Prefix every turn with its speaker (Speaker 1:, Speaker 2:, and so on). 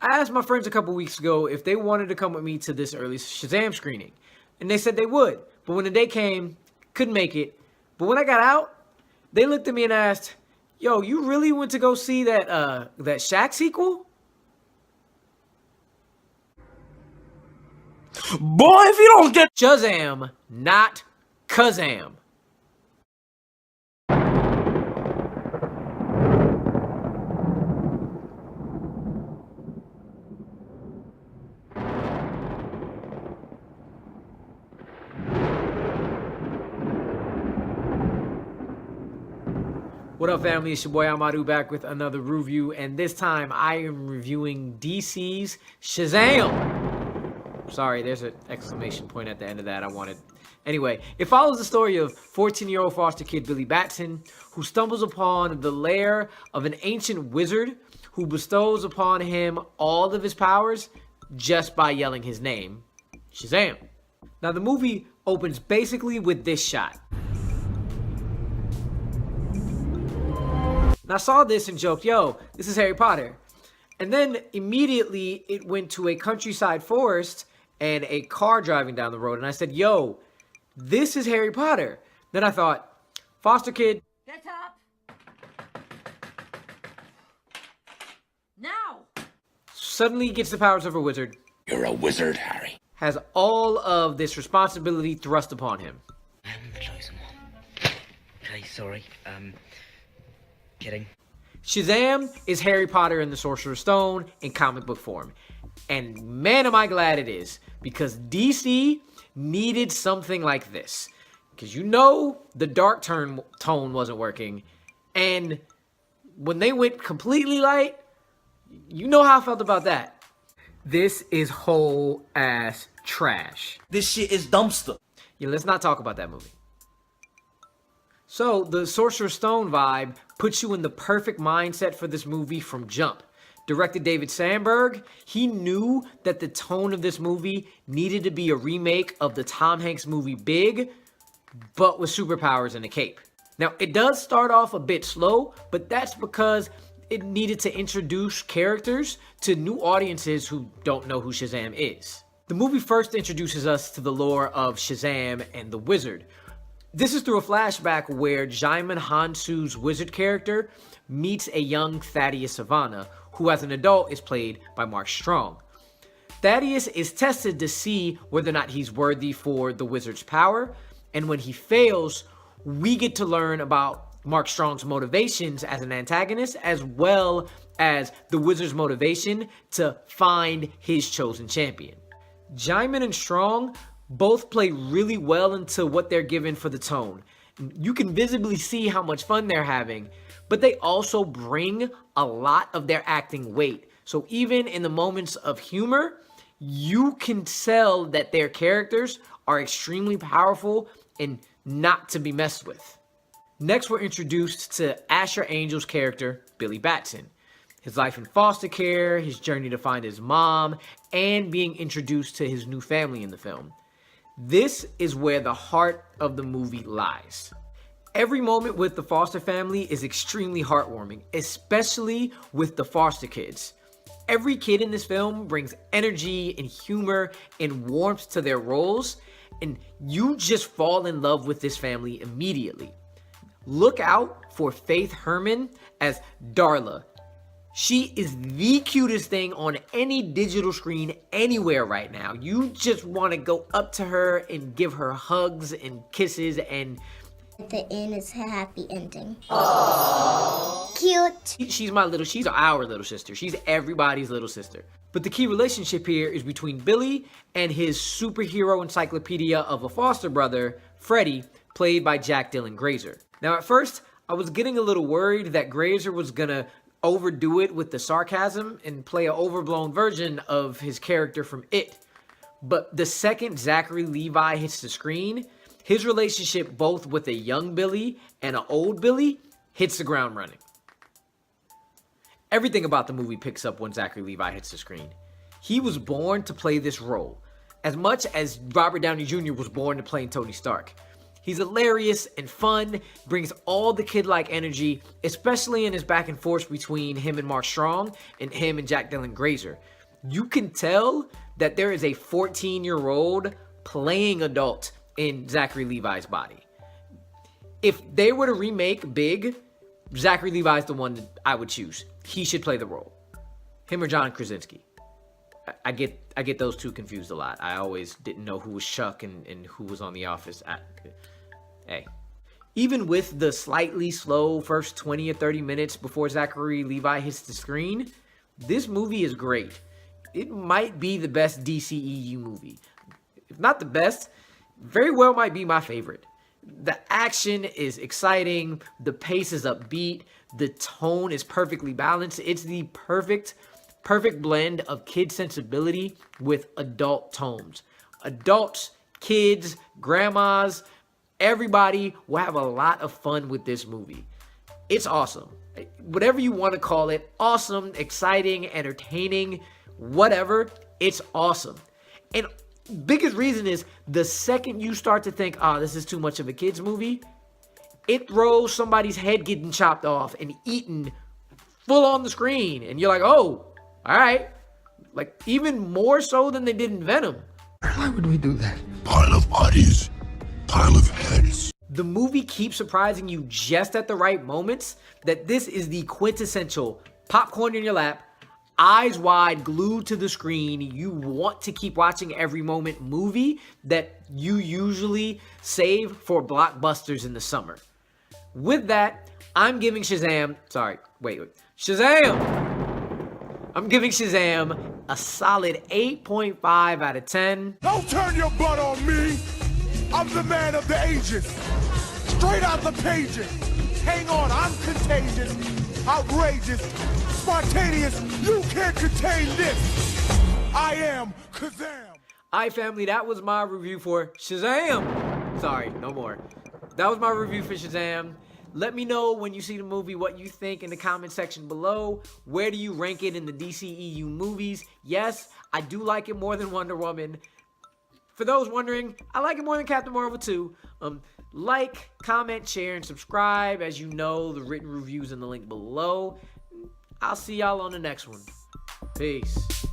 Speaker 1: I asked my friends a couple weeks ago if they wanted to come with me to this early Shazam screening, and they said they would. But when the day came, couldn't make it. But when I got out, they looked at me and asked, "Yo, you really went to go see that Shaq sequel?"
Speaker 2: Boy, if you don't get
Speaker 1: Shazam, not Kazam. What up, family? It's your boy Amadu back with another review, and this time I am reviewing DC's Shazam. Sorry, there's an exclamation point at the end of that. Anyway, it follows the story of 14-year-old foster kid Billy Batson, who stumbles upon the lair of an ancient wizard who bestows upon him all of his powers just by yelling his name, Shazam. Now, the movie opens basically with this shot. And I saw this and joked, yo, this is Harry Potter. And then immediately it went to a countryside forest and a car driving down the road. And I said, yo, this is Harry Potter. Then I thought, foster kid.
Speaker 3: Get up! Now!
Speaker 1: Suddenly gets the powers of a wizard.
Speaker 2: You're a wizard, Harry.
Speaker 1: Has all of this responsibility thrust upon him.
Speaker 4: I'm the chosen one. Okay, sorry. Kidding.
Speaker 1: Shazam is Harry Potter and the Sorcerer's Stone in comic book form. And man, am I glad it is. Because DC needed something like this. Because you know the dark tone wasn't working. And when they went completely light, you know how I felt about that. This is whole ass trash.
Speaker 2: This shit is dumpster.
Speaker 1: Yeah, let's not talk about that movie. So, the Sorcerer's Stone vibe puts you in the perfect mindset for this movie from jump. Directed David Sandberg, he knew that the tone of this movie needed to be a remake of the Tom Hanks movie Big, but with superpowers and a cape. Now, it does start off a bit slow, but that's because it needed to introduce characters to new audiences who don't know who Shazam is. The movie first introduces us to the lore of Shazam and the Wizard. This is through a flashback where Djimon Hounsou's wizard character meets a young Thaddeus Savannah, who as an adult is played by Mark Strong. Thaddeus is tested to see whether or not he's worthy for the wizard's power, and when he fails, we get to learn about Mark Strong's motivations as an antagonist, as well as the wizard's motivation to find his chosen champion. Djimon and Strong both play really well into what they're given for the tone. You can visibly see how much fun they're having, but they also bring a lot of their acting weight. So even in the moments of humor, you can tell that their characters are extremely powerful and not to be messed with. Next, we're introduced to Asher Angel's character, Billy Batson. His life in foster care, his journey to find his mom, and being introduced to his new family in the film. This is where the heart of the movie lies. Every moment with the foster family is extremely heartwarming, especially with the foster kids. Every kid in this film brings energy and humor and warmth to their roles, and you just fall in love with this family immediately. Look out for Faith Herman as Darla. She is the cutest thing on any digital screen anywhere right now. You just want to go up to her and give her hugs and kisses, and
Speaker 5: at the end it's a happy ending. Aww. Cute.
Speaker 1: She's our little sister. She's everybody's little sister. But the key relationship here is between Billy and his superhero encyclopedia of a foster brother, Freddie, played by Jack Dylan Grazer. Now, at first, I was getting a little worried that Grazer was gonna overdo it with the sarcasm and play an overblown version of his character from It. But the second Zachary Levi hits the screen, his relationship both with a young Billy and an old Billy hits the ground running. Everything about the movie picks up when Zachary Levi hits the screen. He was born to play this role, as much as Robert Downey Jr. was born to play Tony Stark. He's hilarious and fun, brings all the kid-like energy, especially in his back and forth between him and Mark Strong and him and Jack Dylan Grazer. You can tell that there is a 14-year-old playing adult in Zachary Levi's body. If they were to remake Big, Zachary Levi's the one that I would choose. He should play the role. Him or John Krasinski. I get those two confused a lot. I always didn't know who was Chuck and who was on The Office. Hey. Even with the slightly slow first 20 or 30 minutes before Zachary Levi hits the screen, this movie is great. It might be the best DCEU movie. If not the best, very well might be my favorite. The action is exciting, the pace is upbeat, the tone is perfectly balanced. It's the perfect blend of kid sensibility with adult tones. Adults, kids, grandmas, everybody will have a lot of fun with this movie. It's awesome. Whatever you want to call it, awesome, exciting, entertaining, whatever, it's awesome. And biggest reason is the second you start to think, this is too much of a kid's movie, it throws somebody's head getting chopped off and eaten full on the screen. And you're like, oh, all right. Like, even more so than they did in Venom.
Speaker 6: Why would we do that?
Speaker 7: Pile of bodies, pile of heads.
Speaker 1: The movie keeps surprising you just at the right moments that this is the quintessential popcorn in your lap, eyes wide, glued to the screen, you want to keep watching every moment movie that you usually save for blockbusters in the summer. With that, I'm giving Shazam, I'm giving Shazam a solid 8.5 out of 10.
Speaker 8: Don't turn your butt on me. I'm the man of the ages. Straight out the pages. Hang on, I'm contagious, outrageous, spontaneous. You can't contain this. I am Shazam.
Speaker 1: Alright, family, that was my review for Shazam. Sorry, no more. That was my review for Shazam. Let me know when you see the movie what you think in the comment section below. Where do you rank it in the DCEU movies? Yes, I do like it more than Wonder Woman. For those wondering, I like it more than Captain Marvel too. Like, comment, share, and subscribe. As you know, the written reviews in the link below. I'll see y'all on the next one. Peace.